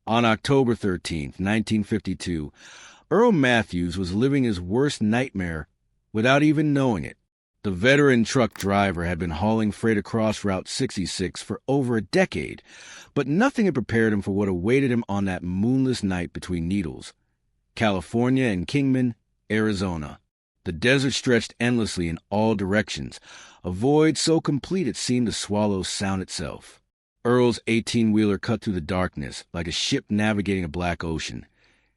On October 13th, 1952, Earl Matthews was living his worst nightmare without even knowing it. The veteran truck driver had been hauling freight across Route 66 for over a decade, but nothing had prepared him for what awaited him on that moonless night between Needles, California, and Kingman, Arizona. The desert stretched endlessly in all directions, a void so complete it seemed to swallow sound itself. Earl's 18-wheeler cut through the darkness like a ship navigating a black ocean,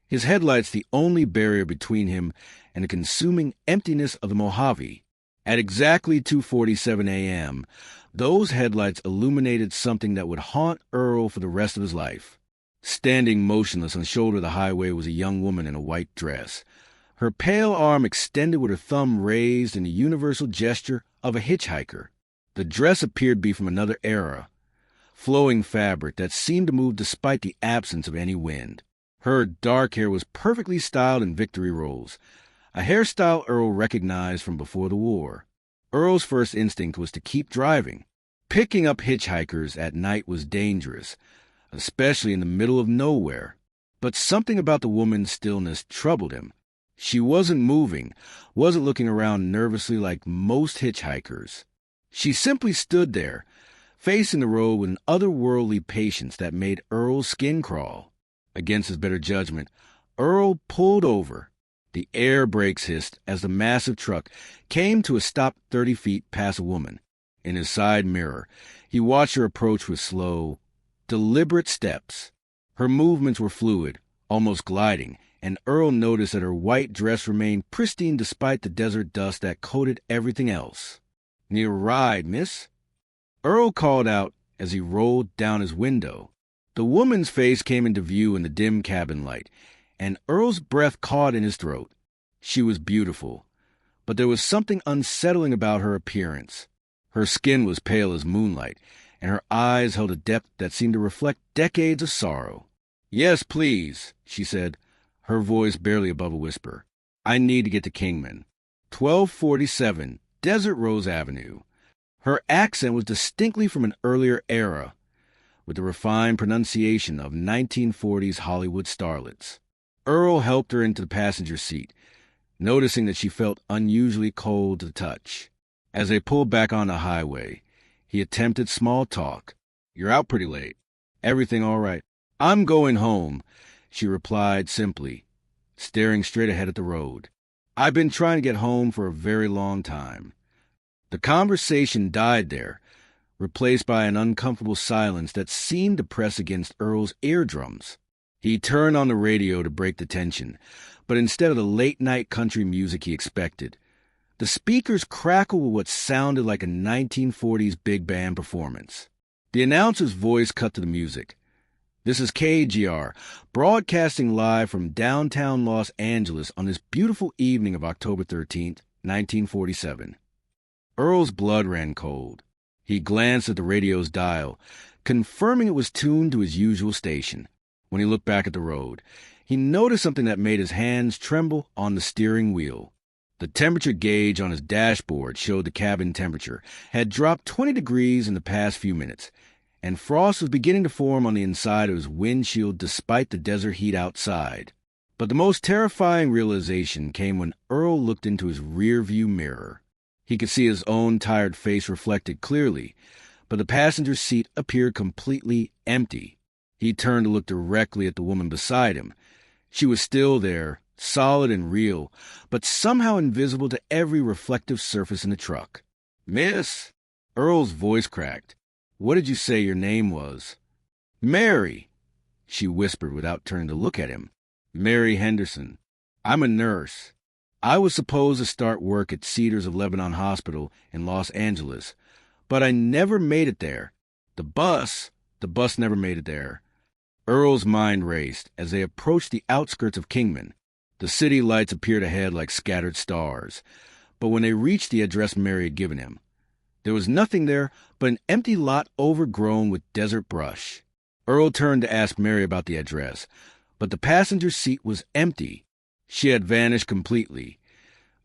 his headlights the only barrier between him and the consuming emptiness of the Mojave. At exactly 2:47 a.m., those headlights illuminated something that would haunt Earl for the rest of his life. Standing motionless on the shoulder of the highway was a young woman in a white dress, her pale arm extended with her thumb raised in the universal gesture of a hitchhiker. The dress appeared to be from another era, flowing fabric that seemed to move despite the absence of any wind. Her dark hair was perfectly styled in victory rolls, a hairstyle Earl recognized from before the war. Earl's first instinct was to keep driving. Picking up hitchhikers at night was dangerous, especially in the middle of nowhere. But something about the woman's stillness troubled him. She wasn't moving, wasn't looking around nervously like most hitchhikers. She simply stood there, facing the road with an otherworldly patience that made Earl's skin crawl. Against his better judgment, Earl pulled over. The air brakes hissed as the massive truck came to a stop 30 feet past a woman. In his side mirror, he watched her approach with slow, deliberate steps. Her movements were fluid, almost gliding, and Earl noticed that her white dress remained pristine despite the desert dust that coated everything else. "Need a ride, miss?" Earl called out as he rolled down his window. The woman's face came into view in the dim cabin light, and Earl's breath caught in his throat. She was beautiful, but there was something unsettling about her appearance. Her skin was pale as moonlight, and her eyes held a depth that seemed to reflect decades of sorrow. "Yes, please," she said, her voice barely above a whisper. "I need to get to Kingman. 1247 Desert Rose Avenue." Her accent was distinctly from an earlier era, with the refined pronunciation of 1940s Hollywood starlets. Earl helped her into the passenger seat, noticing that she felt unusually cold to the touch. As they pulled back on the highway, he attempted small talk. "You're out pretty late. Everything all right?" "I'm going home," she replied simply, staring straight ahead at the road. "I've been trying to get home for a very long time." The conversation died there, replaced by an uncomfortable silence that seemed to press against Earl's eardrums. He turned on the radio to break the tension, but instead of the late-night country music he expected, the speakers crackled with what sounded like a 1940s big band performance. The announcer's voice cut to the music. "This is KGR, broadcasting live from downtown Los Angeles on this beautiful evening of October 13th, 1947. Earl's blood ran cold. He glanced at the radio's dial, confirming it was tuned to his usual station. When he looked back at the road, he noticed something that made his hands tremble on the steering wheel. The temperature gauge on his dashboard showed the cabin temperature had dropped 20 degrees in the past few minutes, and frost was beginning to form on the inside of his windshield despite the desert heat outside. But the most terrifying realization came when Earl looked into his rear-view mirror. He could see his own tired face reflected clearly, but the passenger seat appeared completely empty. He turned to look directly at the woman beside him. She was still there, solid and real, but somehow invisible to every reflective surface in the truck. "Miss?" Earl's voice cracked. "What did you say your name was?" "Mary," she whispered without turning to look at him. "Mary Henderson. I'm a nurse. I was supposed to start work at Cedars of Lebanon Hospital in Los Angeles, but I never made it there. The bus never made it there." Earl's mind raced as they approached the outskirts of Kingman. The city lights appeared ahead like scattered stars, but when they reached the address Mary had given him, there was nothing there but an empty lot overgrown with desert brush. Earl turned to ask Mary about the address, but the passenger seat was empty. She had vanished completely,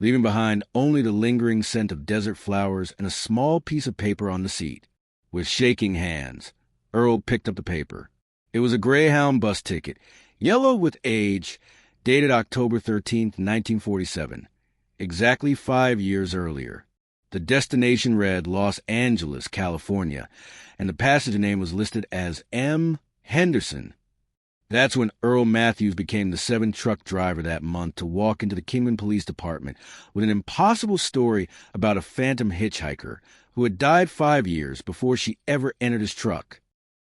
leaving behind only the lingering scent of desert flowers and a small piece of paper on the seat. With shaking hands, Earl picked up the paper. It was a Greyhound bus ticket, yellow with age, dated October 13th, 1947, exactly 5 years earlier. The destination read Los Angeles, California, and the passenger name was listed as M. Henderson. That's when Earl Matthews became the 7th truck driver that month to walk into the Kingman Police Department with an impossible story about a phantom hitchhiker who had died 5 years before she ever entered his truck.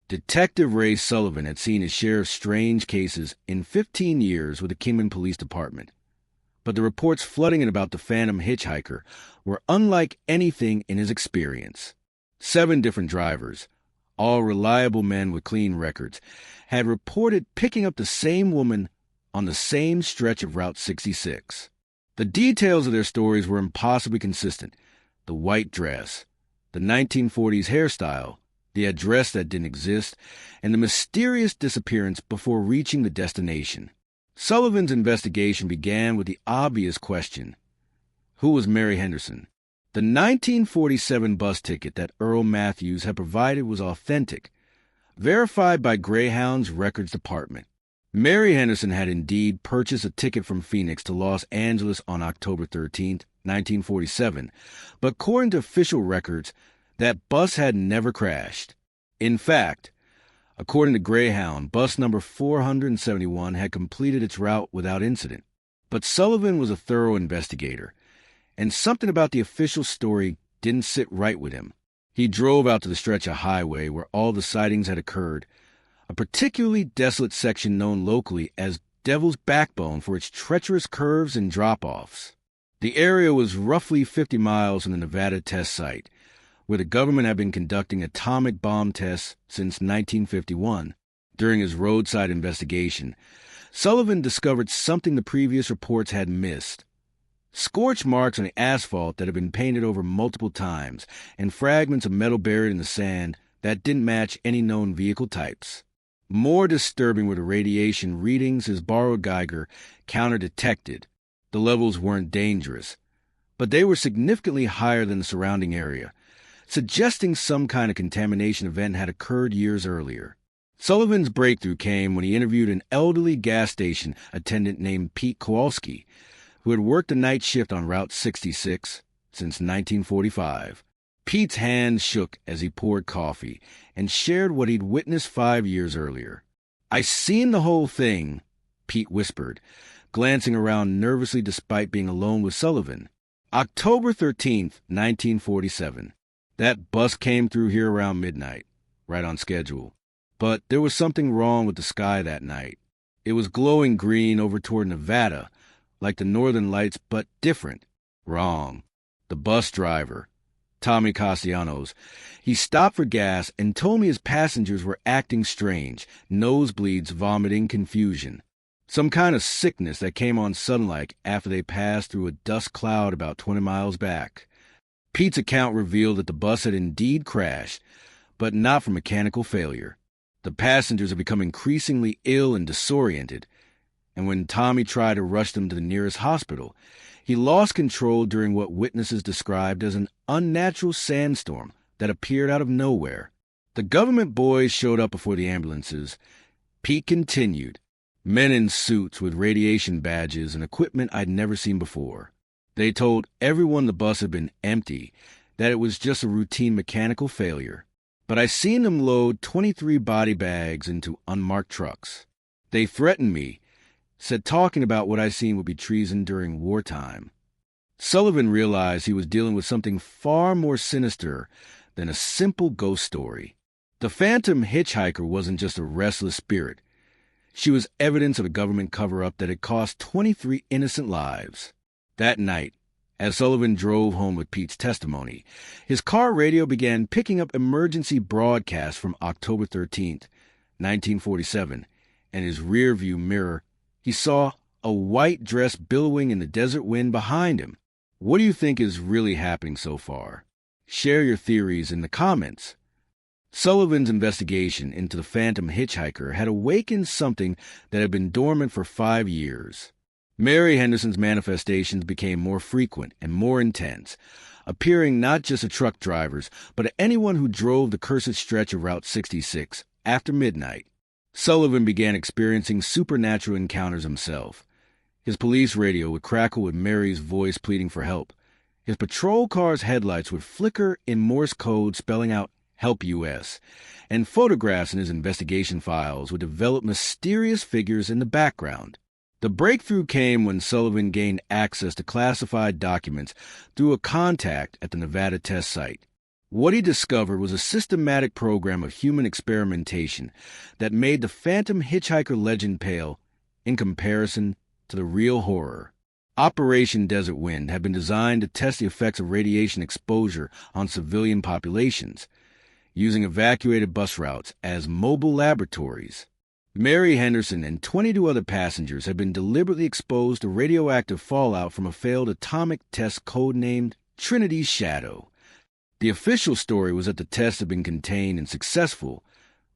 Detective Ray Sullivan had seen his share of strange cases in 15 years with the Kingman Police Department. But the reports flooding in about the phantom hitchhiker were unlike anything in his experience. 7 different drivers, all reliable men with clean records, had reported picking up the same woman on the same stretch of Route 66. The details of their stories were impossibly consistent. The white dress, the 1940s hairstyle, the address that didn't exist, and the mysterious disappearance before reaching the destination. Sullivan's investigation began with the obvious question: who was Mary Henderson? The 1947 bus ticket that Earl Matthews had provided was authentic, verified by Greyhound's records department. Mary Henderson had indeed purchased a ticket from Phoenix to Los Angeles on October 13, 1947, but according to official records, that bus had never crashed. In fact, according to Greyhound, bus number 471 had completed its route without incident. But Sullivan was a thorough investigator, and something about the official story didn't sit right with him. He drove out to the stretch of highway where all the sightings had occurred, a particularly desolate section known locally as Devil's Backbone for its treacherous curves and drop-offs. The area was roughly 50 miles from the Nevada test site, where the government had been conducting atomic bomb tests since 1951. During his roadside investigation, Sullivan discovered something the previous reports had missed: scorch marks on the asphalt that had been painted over multiple times, and fragments of metal buried in the sand that didn't match any known vehicle types. More disturbing were the radiation readings his borrowed Geiger counter-detected. The levels weren't dangerous, but they were significantly higher than the surrounding area, suggesting some kind of contamination event had occurred years earlier. Sullivan's breakthrough came when he interviewed an elderly gas station attendant named Pete Kowalski, who had worked a night shift on Route 66 since 1945. Pete's hands shook as he poured coffee and shared what he'd witnessed 5 years earlier. "I seen the whole thing," Pete whispered, glancing around nervously despite being alone with Sullivan. "October 13th, 1947. That bus came through here around midnight, right on schedule. But there was something wrong with the sky that night. It was glowing green over toward Nevada, like the northern lights, but different. Wrong. The bus driver, Tommy Castellanos, he stopped for gas and told me his passengers were acting strange, nosebleeds, vomiting, confusion. Some kind of sickness that came on sudden-like after they passed through a dust cloud about 20 miles back. Pete's account revealed that the bus had indeed crashed, but not from mechanical failure. The passengers had become increasingly ill and disoriented, and when Tommy tried to rush them to the nearest hospital, he lost control during what witnesses described as an unnatural sandstorm that appeared out of nowhere. The government boys showed up before the ambulances. Pete continued. Men in suits with radiation badges and equipment I'd never seen before. They told everyone the bus had been empty, that it was just a routine mechanical failure. But I seen them load 23 body bags into unmarked trucks. They threatened me, said talking about what I seen would be treason during wartime. Sullivan realized he was dealing with something far more sinister than a simple ghost story. The phantom hitchhiker wasn't just a restless spirit. She was evidence of a government cover-up that had cost 23 innocent lives. That night, as Sullivan drove home with Pete's testimony, his car radio began picking up emergency broadcasts from October 13th, 1947, and his rearview mirror, he saw a white dress billowing in the desert wind behind him. What do you think is really happening so far? Share your theories in the comments. Sullivan's investigation into the phantom hitchhiker had awakened something that had been dormant for 5 years. Mary Henderson's manifestations became more frequent and more intense, appearing not just to truck drivers, but to anyone who drove the cursed stretch of Route 66 after midnight. Sullivan began experiencing supernatural encounters himself. His police radio would crackle with Mary's voice pleading for help. His patrol car's headlights would flicker in Morse code spelling out "Help US," and photographs in his investigation files would develop mysterious figures in the background. The breakthrough came when Sullivan gained access to classified documents through a contact at the Nevada test site. What he discovered was a systematic program of human experimentation that made the phantom hitchhiker legend pale in comparison to the real horror. Operation Desert Wind had been designed to test the effects of radiation exposure on civilian populations, using evacuated bus routes as mobile laboratories. Mary Henderson and 22 other passengers had been deliberately exposed to radioactive fallout from a failed atomic test codenamed Trinity's Shadow. The official story was that the test had been contained and successful,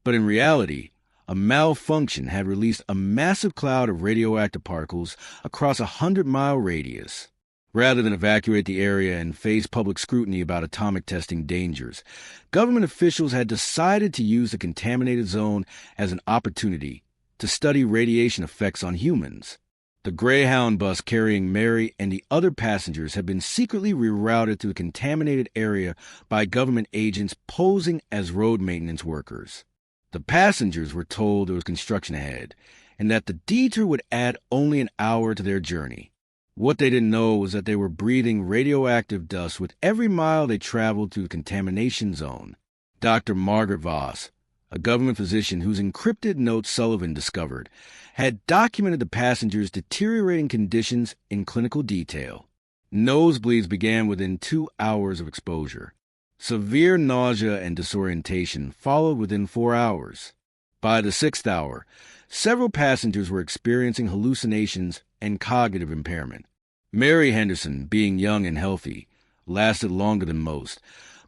but in reality, a malfunction had released a massive cloud of radioactive particles across a 100-mile radius. Rather than evacuate the area and face public scrutiny about atomic testing dangers, government officials had decided to use the contaminated zone as an opportunity to study radiation effects on humans. The Greyhound bus carrying Mary and the other passengers had been secretly rerouted through the contaminated area by government agents posing as road maintenance workers. The passengers were told there was construction ahead, and that the detour would add only an hour to their journey. What they didn't know was that they were breathing radioactive dust with every mile they traveled through the contamination zone. Dr. Margaret Voss, a government physician whose encrypted notes Sullivan discovered, had documented the passengers' deteriorating conditions in clinical detail. Nosebleeds began within 2 hours of exposure. Severe nausea and disorientation followed within 4 hours. By the 6th hour, several passengers were experiencing hallucinations and cognitive impairment. Mary Henderson, being young and healthy, lasted longer than most,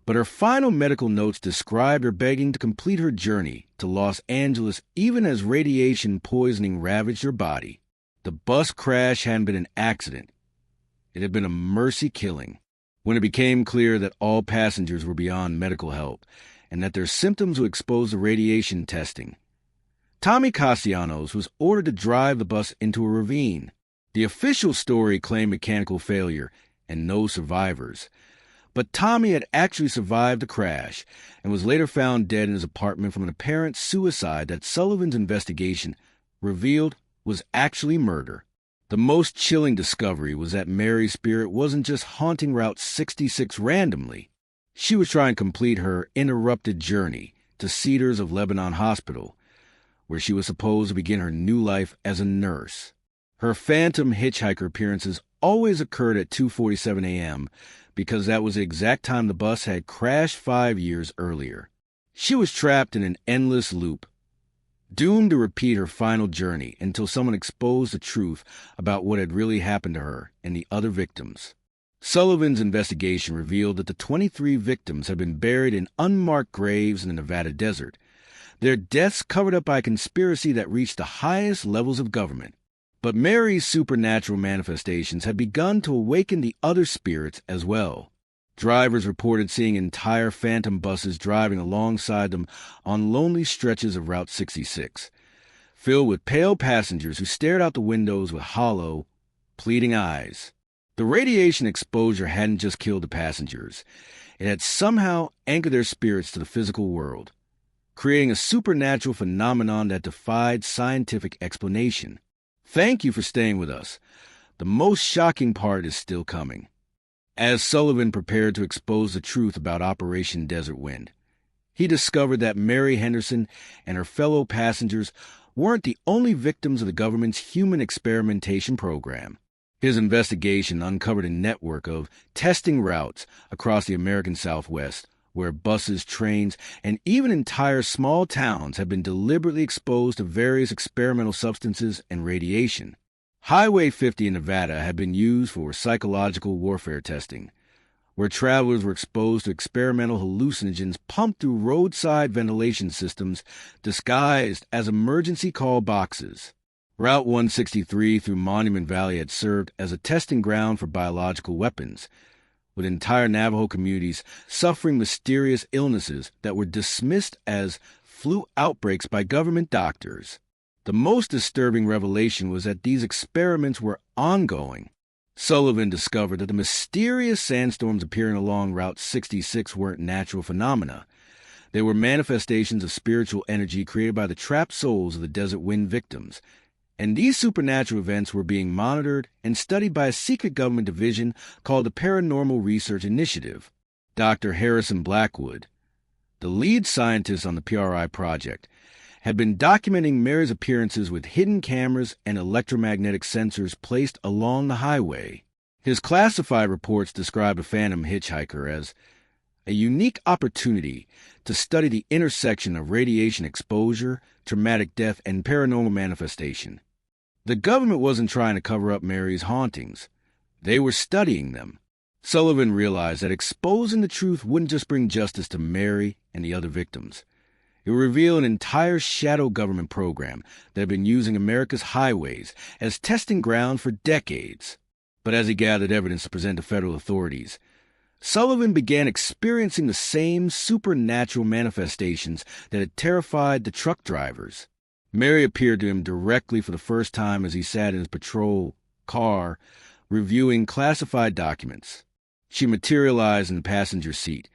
but her final medical notes described her begging to complete her journey to Los Angeles even as radiation poisoning ravaged her body. The bus crash hadn't been an accident. It had been a mercy killing. When it became clear that all passengers were beyond medical help and that their symptoms would expose to radiation testing, Tommy Castellanos was ordered to drive the bus into a ravine. The official story claimed mechanical failure and no survivors, but Tommy had actually survived the crash and was later found dead in his apartment from an apparent suicide that Sullivan's investigation revealed was actually murder. The most chilling discovery was that Mary's spirit wasn't just haunting Route 66 randomly. She was trying to complete her interrupted journey to Cedars of Lebanon Hospital, where she was supposed to begin her new life as a nurse. Her phantom hitchhiker appearances always occurred at 2:47 a.m., because that was the exact time the bus had crashed 5 years earlier. She was trapped in an endless loop, doomed to repeat her final journey until someone exposed the truth about what had really happened to her and the other victims. Sullivan's investigation revealed that the 23 victims had been buried in unmarked graves in the Nevada desert, their deaths covered up by a conspiracy that reached the highest levels of government. But Mary's supernatural manifestations had begun to awaken the other spirits as well. Drivers reported seeing entire phantom buses driving alongside them on lonely stretches of Route 66, filled with pale passengers who stared out the windows with hollow, pleading eyes. The radiation exposure hadn't just killed the passengers. It had somehow anchored their spirits to the physical world, creating a supernatural phenomenon that defied scientific explanation. Thank you for staying with us. The most shocking part is still coming. As Sullivan prepared to expose the truth about Operation Desert Wind, he discovered that Mary Henderson and her fellow passengers weren't the only victims of the government's human experimentation program. His investigation uncovered a network of testing routes across the American Southwest, where buses, trains, and even entire small towns have been deliberately exposed to various experimental substances and radiation. Highway 50 in Nevada had been used for psychological warfare testing, where travelers were exposed to experimental hallucinogens pumped through roadside ventilation systems disguised as emergency call boxes. Route 163 through Monument Valley had served as a testing ground for biological weapons, with entire Navajo communities suffering mysterious illnesses that were dismissed as flu outbreaks by government doctors. The most disturbing revelation was that these experiments were ongoing. Sullivan discovered that the mysterious sandstorms appearing along Route 66 weren't natural phenomena. They were manifestations of spiritual energy created by the trapped souls of the desert wind victims. And these supernatural events were being monitored and studied by a secret government division called the Paranormal Research Initiative. Dr. Harrison Blackwood, the lead scientist on the PRI project, had been documenting Mary's appearances with hidden cameras and electromagnetic sensors placed along the highway. His classified reports described a phantom hitchhiker as a unique opportunity to study the intersection of radiation exposure, traumatic death, and paranormal manifestation. The government wasn't trying to cover up Mary's hauntings. They were studying them. Sullivan realized that exposing the truth wouldn't just bring justice to Mary and the other victims. It would reveal an entire shadow government program that had been using America's highways as testing ground for decades. But as he gathered evidence to present to federal authorities, Sullivan began experiencing the same supernatural manifestations that had terrified the truck drivers. Mary appeared to him directly for the first time as he sat in his patrol car, reviewing classified documents. She materialized in the passenger seat,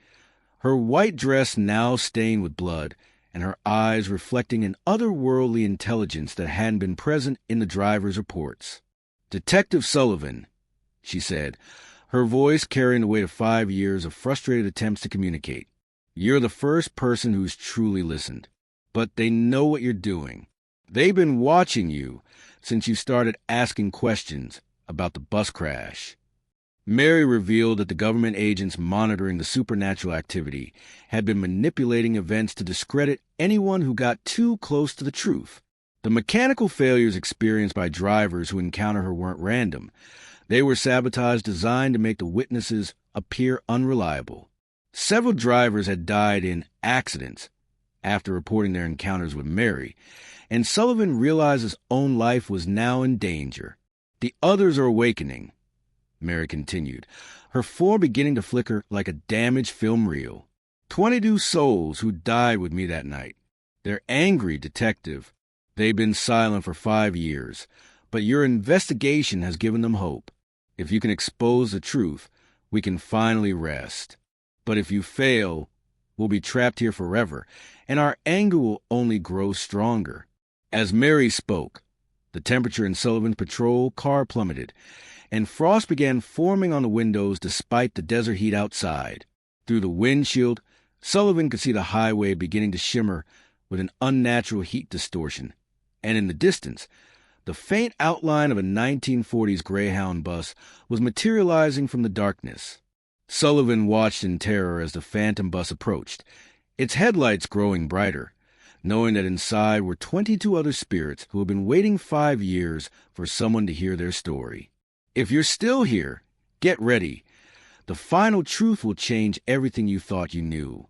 her white dress now stained with blood, and her eyes reflecting an otherworldly intelligence that hadn't been present in the driver's reports. "Detective Sullivan," she said, her voice carrying the weight of 5 years of frustrated attempts to communicate. "You're the first person who's truly listened. But they know what you're doing. They've been watching you since you started asking questions about the bus crash." Mary revealed that the government agents monitoring the supernatural activity had been manipulating events to discredit anyone who got too close to the truth. The mechanical failures experienced by drivers who encounter her weren't random. They were sabotage designed to make the witnesses appear unreliable. Several drivers had died in accidents after reporting their encounters with Mary, and Sullivan realized his own life was now in danger. "The others are awakening," Mary continued, her form beginning to flicker like a damaged film reel. 22 souls who died with me that night. They're angry, detective. They've been silent for 5 years, but your investigation has given them hope. If you can expose the truth, we can finally rest. But if you fail, we'll be trapped here forever, and our anger will only grow stronger." As Mary spoke, the temperature in Sullivan's patrol car plummeted, and frost began forming on the windows despite the desert heat outside. Through the windshield, Sullivan could see the highway beginning to shimmer with an unnatural heat distortion, and in the distance, the faint outline of a 1940s Greyhound bus was materializing from the darkness. Sullivan watched in terror as the phantom bus approached, its headlights growing brighter, knowing that inside were 22 other spirits who had been waiting 5 years for someone to hear their story. If you're still here, get ready. The final truth will change everything you thought you knew.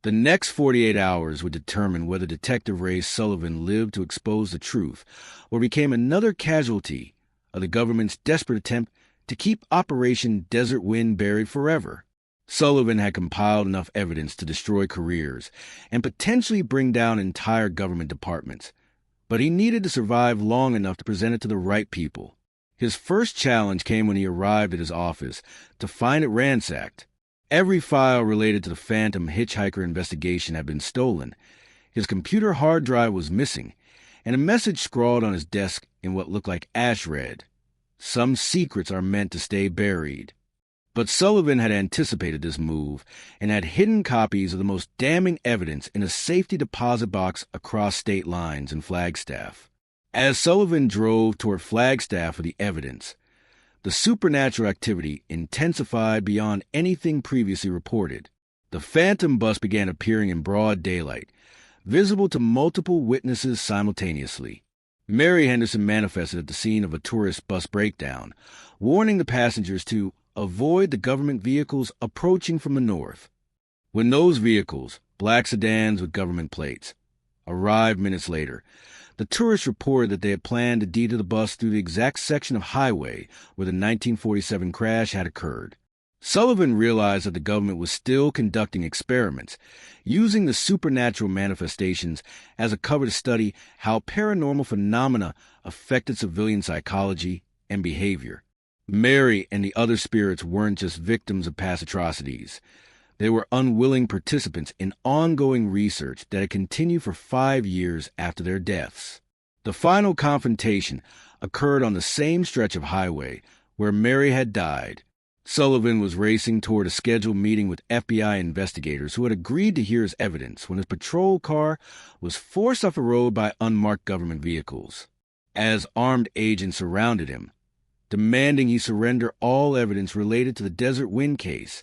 The next 48 hours would determine whether Detective Ray Sullivan lived to expose the truth or became another casualty of the government's desperate attempt to keep Operation Desert Wind buried forever. Sullivan had compiled enough evidence to destroy careers and potentially bring down entire government departments, but he needed to survive long enough to present it to the right people. His first challenge came when he arrived at his office to find it ransacked. Every file related to the phantom hitchhiker investigation had been stolen. His computer hard drive was missing, and a message scrawled on his desk in what looked like ash read, "Some secrets are meant to stay buried." But Sullivan had anticipated this move and had hidden copies of the most damning evidence in a safety deposit box across state lines in Flagstaff. As Sullivan drove toward Flagstaff for the evidence, the supernatural activity intensified beyond anything previously reported. The phantom bus began appearing in broad daylight, visible to multiple witnesses simultaneously. Mary Henderson manifested at the scene of a tourist bus breakdown, warning the passengers to avoid the government vehicles approaching from the north. When those vehicles, black sedans with government plates, arrived minutes later, the tourists reported that they had planned to detour the bus through the exact section of highway where the 1947 crash had occurred. Sullivan realized that the government was still conducting experiments, using the supernatural manifestations as a cover to study how paranormal phenomena affected civilian psychology and behavior. Mary and the other spirits weren't just victims of past atrocities. They were unwilling participants in ongoing research that had continued for 5 years after their deaths. The final confrontation occurred on the same stretch of highway where Mary had died. Sullivan was racing toward a scheduled meeting with FBI investigators who had agreed to hear his evidence when his patrol car was forced off a road by unmarked government vehicles. As armed agents surrounded him, demanding he surrender all evidence related to the Desert Wind case,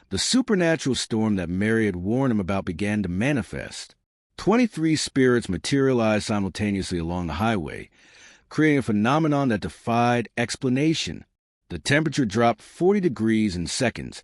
the supernatural storm that Mary had warned him about began to manifest. 23 spirits materialized simultaneously along the highway, creating a phenomenon that defied explanation. The temperature dropped 40 degrees in seconds,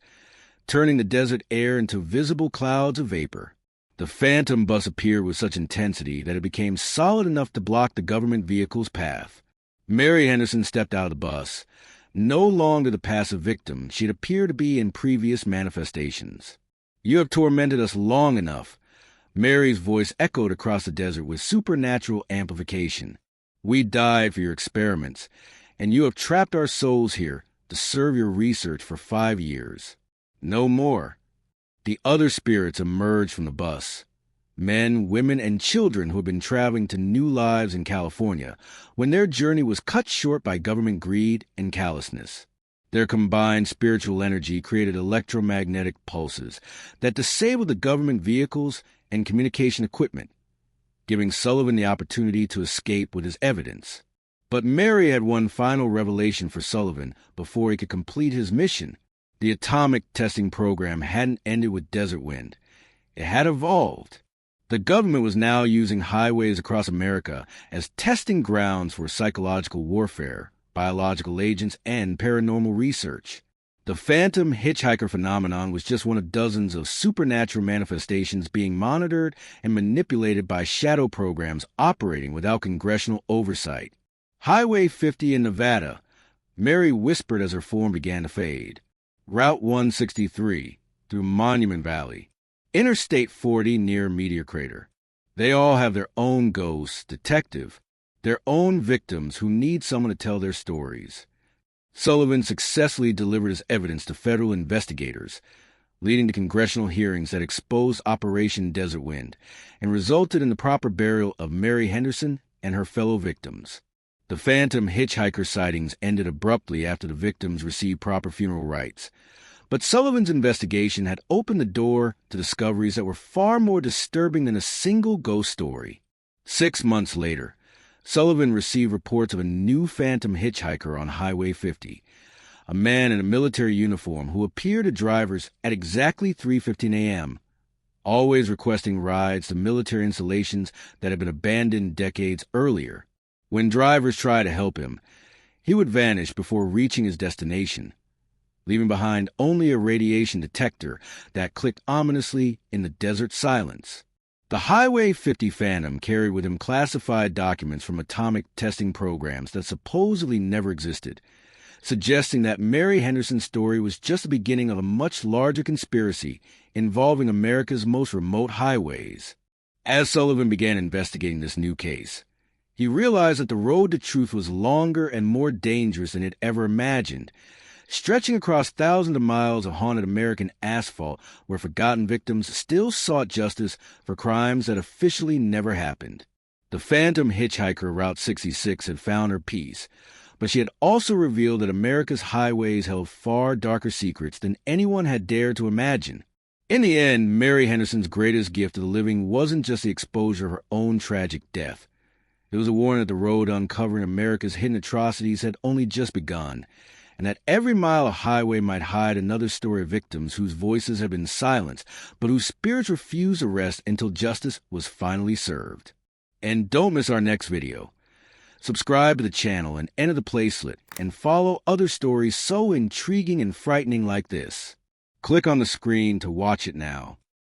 turning the desert air into visible clouds of vapor. The phantom bus appeared with such intensity that it became solid enough to block the government vehicle's path. Mary Henderson stepped out of the bus, no longer the passive victim she'd appeared to be in previous manifestations. "You have tormented us long enough." Mary's voice echoed across the desert with supernatural amplification. "We died for your experiments, and you have trapped our souls here to serve your research for 5 years. No more." The other spirits emerged from the bus. Men, women, and children who had been traveling to new lives in California when their journey was cut short by government greed and callousness. Their combined spiritual energy created electromagnetic pulses that disabled the government vehicles and communication equipment, giving Sullivan the opportunity to escape with his evidence. But Mary had one final revelation for Sullivan before he could complete his mission. The atomic testing program hadn't ended with Desert Wind. It had evolved. The government was now using highways across America as testing grounds for psychological warfare, biological agents, and paranormal research. The phantom hitchhiker phenomenon was just one of dozens of supernatural manifestations being monitored and manipulated by shadow programs operating without congressional oversight. Highway 50 in Nevada, Mary whispered as her form began to fade. Route 163 through Monument Valley. Interstate 40 near Meteor Crater. They all have their own ghosts, detective, their own victims who need someone to tell their stories. Sullivan successfully delivered his evidence to federal investigators, leading to congressional hearings that exposed Operation Desert Wind and resulted in the proper burial of Mary Henderson and her fellow victims. The phantom hitchhiker sightings ended abruptly after the victims received proper funeral rites. But Sullivan's investigation had opened the door to discoveries that were far more disturbing than a single ghost story. 6 months later, Sullivan received reports of a new phantom hitchhiker on Highway 50, a man in a military uniform who appeared to drivers at exactly 3:15 a.m., always requesting rides to military installations that had been abandoned decades earlier. When drivers tried to help him, he would vanish before reaching his destination, leaving behind only a radiation detector that clicked ominously in the desert silence. The Highway 50 Phantom carried with him classified documents from atomic testing programs that supposedly never existed, suggesting that Mary Henderson's story was just the beginning of a much larger conspiracy involving America's most remote highways. As Sullivan began investigating this new case, he realized that the road to truth was longer and more dangerous than he'd ever imagined, stretching across thousands of miles of haunted American asphalt where forgotten victims still sought justice for crimes that officially never happened. The phantom hitchhiker Route 66 had found her peace, but she had also revealed that America's highways held far darker secrets than anyone had dared to imagine. In the end, Mary Henderson's greatest gift to the living wasn't just the exposure of her own tragic death. It was a warning that the road uncovering America's hidden atrocities had only just begun, and that every mile of highway might hide another story of victims whose voices had been silenced, but whose spirits refused to rest until justice was finally served. And don't miss our next video. Subscribe to the channel and enter the placelet, and follow other stories so intriguing and frightening like this. Click on the screen to watch it now.